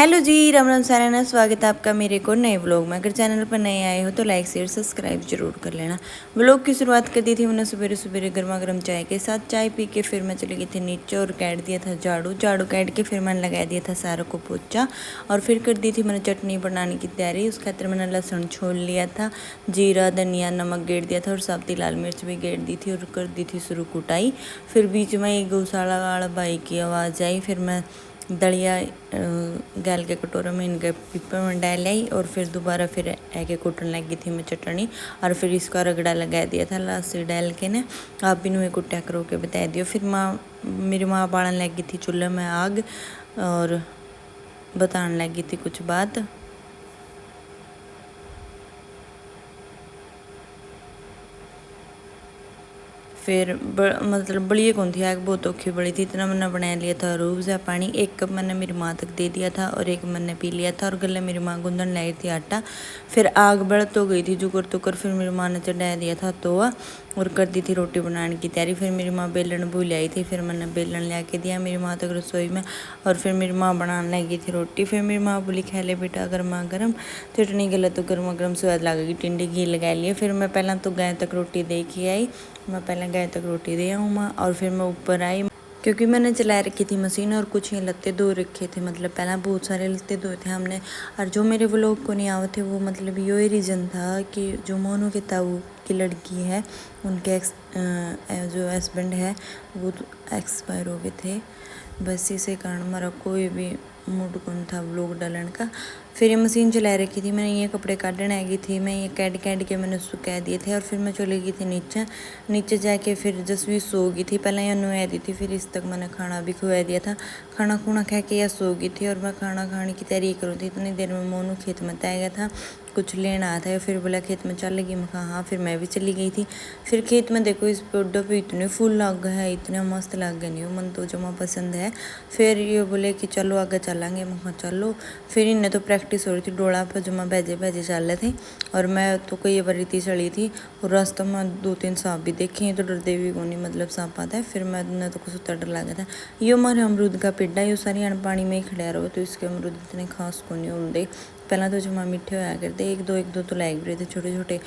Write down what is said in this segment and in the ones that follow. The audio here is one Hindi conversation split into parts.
हेलो जी, राम राम सारा ना। स्वागत है आपका मेरे को नए व्लॉग में। अगर चैनल पर नए आए हो तो लाइक शेयर सब्सक्राइब जरूर कर लेना। व्लॉग की शुरुआत कर दी थी मैंने सवेरे सवेरे गर्मा गर्म चाय के साथ। चाय पी के फिर मैं चली गई थी नीचे और काट दिया था झाड़ू। झाड़ू काट के फिर मैंने लगा दिया था सारों को पोछा और फिर कर दी थी मैंने चटनी बनाने की तैयारी। उस खातिर मैंने लहसुन छोल लिया था, जीरा धनिया नमक गेड़ दिया था और साबती लाल मिर्च भी गेड़ दी थी और कर दी थी शुरू कुटाई। फिर बीच में एक गौशाला वाला भाई की आवाज़ आई। फिर मैं दलिया गाल के कटोरे में इनके पिप्पे में डाल आई और फिर दोबारा फिर आगे कूटन लगी थी मैं चटनी और फिर इसका रगड़ा लगा दिया था लास्ट डाल के ने। आप भी नुए कुटिया करो के बता दियो। फिर मेरी माँ बालन लगी थी चूल्हे में आग और बताने लगी थी कुछ बात। फिर मतलब बड़ी कौन थी आग, बहुत औखी बड़ी थी। इतना मैंने बना लिया था रूबज़ा पानी। 1 कप मैंने मेरी माँ तक दे दिया था और 1 मैंने पी लिया था और गले मेरी माँ गूंदन लाई थी आटा। फिर आग बढ़ तो गई थी जुकर तुकर। फिर मेरी माँ ने चढ़ा दिया था तवा और कर दी थी रोटी बनाने की तैयारी। फिर मेरी माँ बेलन भूल आई थी। फिर मैंने बेलन ला के दिया मेरी माँ तक रसोई में और फिर मेरी माँ बनाने लगी थी रोटी। फिर मेरी माँ बोली खा ले बेटा गर्मा गर्म चटनी गले तो गर्मा गर्म स्वाद लगेगी, टिंडी घी लगा लिया। फिर मैं पहले तो गाय तक रोटी दे के आई। मैं पहले गाय तक रोटी दे आऊँ माँ और फिर मैं ऊपर आई क्योंकि मैंने चला रखी थी मशीन और कुछ ही लत्ते धो रखे थे। मतलब पहले बहुत सारे लत्ते धोए थे हमने। और जो मेरे व्लॉग को नहीं आए थे वो मतलब यो ही रीज़न था कि जो मोनू के ताऊ की लड़की है उनके जो हस्बैंड है वो एक्सपायर हो गए थे। बस इसी कारण हमारा कोई भी मूड कौन था व्लॉग डालने का। फिर ये मशीन चला रखी थी मैंने, ये कपड़े काटने आ गई थी मैं। ये कैड के मैंने सुखा दिए थे और फिर मैं चली गई थी नीचे जाके फिर जसवी सो गई थी। पहले यह नुआ दी थी फिर इस तक मैंने खाना भी खुआ दिया था। खाना खुना खा के यह सो गई थी और मैं खाना खाने की तैयारी करूँ थी। इतनी देर में मोनू खेत में आ गया था, कुछ लेना आया था। फिर बोला खेत में चल लगी, मैं कहा हाँ। फिर मैं भी चली गई थी। फिर खेत में देखो इस पौधों पे इतने फूल लग गए हैं, इतने मस्त लग गए नहीं मन तो जमा पसंद है। फिर ये बोले कि चलो आगे चलेंगे, मैं कहा चलो। फिर इन्हें तो प्रैक्टिस हो रही थी, डोला पर जमा भेजे चल रहे थे और मैं तो कई बार इतनी चली थी और रास्ते में 2-3 सांप भी देखे तो डरते भी को नहीं, मतलब सांप आता है। फिर मैं तो कुछ उतर डर लगा था। ये हमारे अमरूद का पेड़ है, ये सारी पानी में ही खड़ा रहो तो इसके अमरूद इतने खास को नहीं होते। पहला तो जमा मीठे होया करते, एक दो तो लाइक भी थे छोटे छोटे।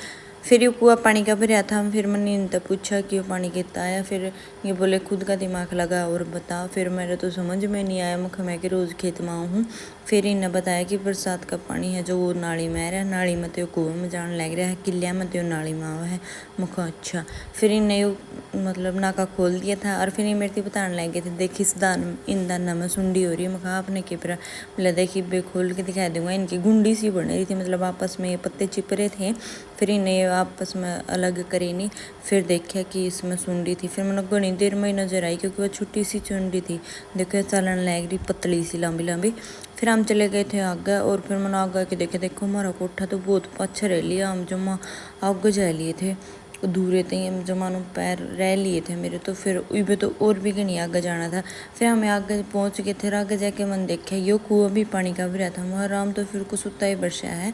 फिर ये कुआ पानी का भरया था। फिर मैंने इनसे पूछा कि वो पानी कितना आया। फिर ये बोले खुद का दिमाग लगा और बता। फिर मेरे तो समझ में नहीं आया, मैं कि रोज़ खेत में हूँ। फिर इन्हें बताया कि बरसात का पानी है जो वो नाली में आ रहा है, नाली में तो कुएं में जाने लग रहा है, किलिया में तो नाली में आवा है। मुखा अच्छा। फिर इन्हें मतलब नाका खोल दिया था और फिर ये मेरे को बताने लग गए थे देखी इस इन दाना में सुंडी हो रही है। मैं आपने कि फिर बोला देखी बे खोल के दिखा दूंगा। इनकी गुंडी सी बन रही थी, मतलब आपस में ये पत्ते चिप रहे थे। फिर इन्हें आपस में अलग करे नहीं। फिर देखा कि इसमें सुंडी थी। फिर मैंने घनी देर में नजर आई क्योंकि वह छोटी सी चुंडी थी। देखो चलन लग रही पतली सी लंबी लंबी। फिर हम चले गए थे आगे और फिर मैंने आगे के देखे देखो हमारा कोठा तो बहुत पाछा रह लिया। हम जमा आगे जा लिए थे दूरे थे जमानो पैर रह लिए थे मेरे तो। फिर इबे तो और भी कहीं आगे जाना था। फिर हमें आगे पहुंच गए थे। आगे जाके मन देखा यो कुआ भी पानी का भरा था। वहाँ आराम तो फिर कुछ उतना ही बरसा है।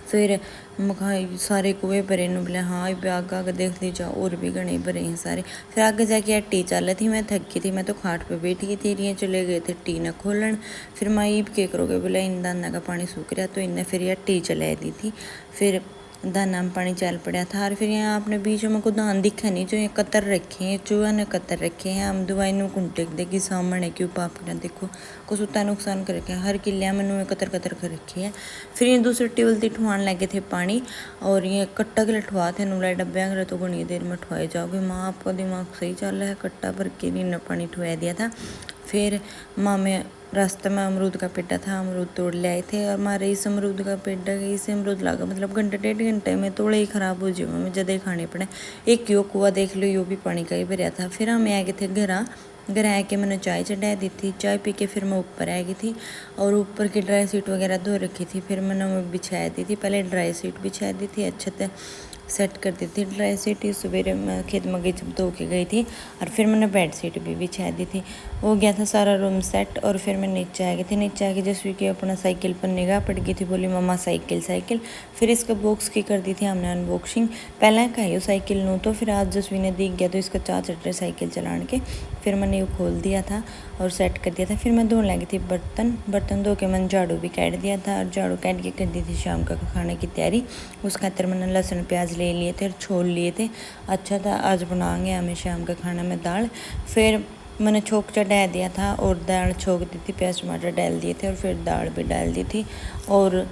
फिर मखा सारे कुएँ भरे नु बोले हाँ ये आगे आगे देख लीजिए और भी घने भरे हैं सारे। फिर आगे जाके टी चल रही थी, मैं थक गई थी, मैं तो खाट पे बैठी गई थी। ये चले गए थे टी न खोलन। फिर मैं ईब के करोगे बोले इन दाना का पानी सूख रहा तो इन्हें फिर यह टी चला दी थी। फिर दाना में पानी चल पड़ा था और फिर यहाँ आपने बीच में को दान दिखा नहीं जो ये कतर रखे हैं, चूहा ने कतर रखे हैं। हम दवाई नु कुंटे देगी सामने क्यों पाप कर देखो कुछ उतना नुकसान कर रखे हैं। हर किलिया में नुए कतर कतर कर रखे हैं। फिर ये दूसरे टेबल से ठुआन लगे थे पानी और ये कट्टा के लठवा थे नुलाई डब्बे अगर तो घनी देर में ठुआए जाओगे। माँ आपका दिमाग सही चल रहा है, कट्टा भर के भी पानी ठुआ दिया था। फिर माँ में रास्ते में अमरूद का पेड़ा था, अमरूद तोड़ ले आए थे और हमारे इस अमरूद का पेड़ा इसे अमरूद लगा मतलब घंटे 1.5 घंटे में तोड़े ही खराब हो जाए हमें ज़्यादा ही खाने पड़े। एक यो कुआ देख लो यो भी पानी का ही भरा था। फिर हम आ गए थे घर आके मैंने चाय चढ़ा दी थी। चाय पी के फिर मैं ऊपर आ गई थी और ऊपर की ड्राई सीट वगैरह धो रखी थी। फिर मैंने बिछा दी थी, पहले ड्राई सीट बिछा दी थी अच्छे से सेट कर दी थी ड्राई शीट। सवेरे मैं खेत में गई जब धो के गई थी और फिर मैंने बेड शीट भी बिछा दी थी। हो गया था सारा रूम सेट और फिर मैं नीचे आ गई थी। नीचे आके जसवी की अपना साइकिल पर निगाह पड़ गई थी, बोली मम्मा साइकिल साइकिल। फिर इसका बॉक्स की कर दी थी हमने अनबॉक्सिंग। पहले कही साइकिल नू तो फिर आज जसवी ने दिख गया तो इसका चा चट साइकिल चलाने के। फिर मैंने ये खोल दिया था और सेट कर दिया था। फिर मैं धोने लगी थी बर्तन धो के मैंने झाड़ू भी काट दिया था और झाड़ू काट के कर दी थी शाम का खाने की तैयारी। उस खातर मैंने लहसुन प्याज ले लिए थे और छोल लिए थे। अच्छा था, आज बनाएंगे हमें शाम का खाना में दाल। फिर मैंने छोंक चढ़ा दिया था और दाल छोंक दी थी, प्याज टमाटर डाल दिए थे और फिर दाल भी डाल दी थी और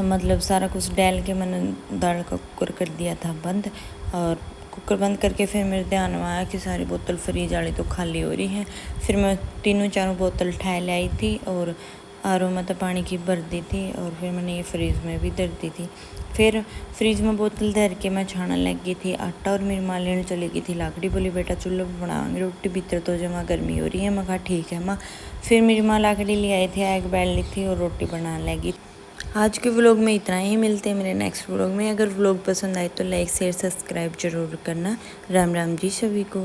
मतलब सारा कुछ डाल के मैंने दाल का कुकर कर दिया था बंद। और कुकर बंद करके फिर मेरे ध्यान में आया कि सारी बोतल फ्रीज वाली तो खाली हो रही है। फिर मैं तीनों चारों बोतल उठा लाई थी और आर में तो पानी की भर दी थी और फिर मैंने ये फ्रीज में भी धर दी थी। फिर फ्रिज में बोतल धर के मैं छाना लग गई थी आटा और मेरी माँ लेने चली गई थी लाकड़ी। बोली बेटा चूल्हे पर बनाएंगे रोटी, भीतर तो जमा गर्मी हो रही है। मैं कहा ठीक है माँ। फिर मेरी माँ लाकड़ी ले आई थी, आग बैठ ली थी और रोटी बनाने लगी। आज के व्लॉग में इतना ही, मिलते हैं मेरे नेक्स्ट व्लॉग में। अगर व्लॉग पसंद आए तो लाइक शेयर सब्सक्राइब जरूर करना। राम राम जी सभी को।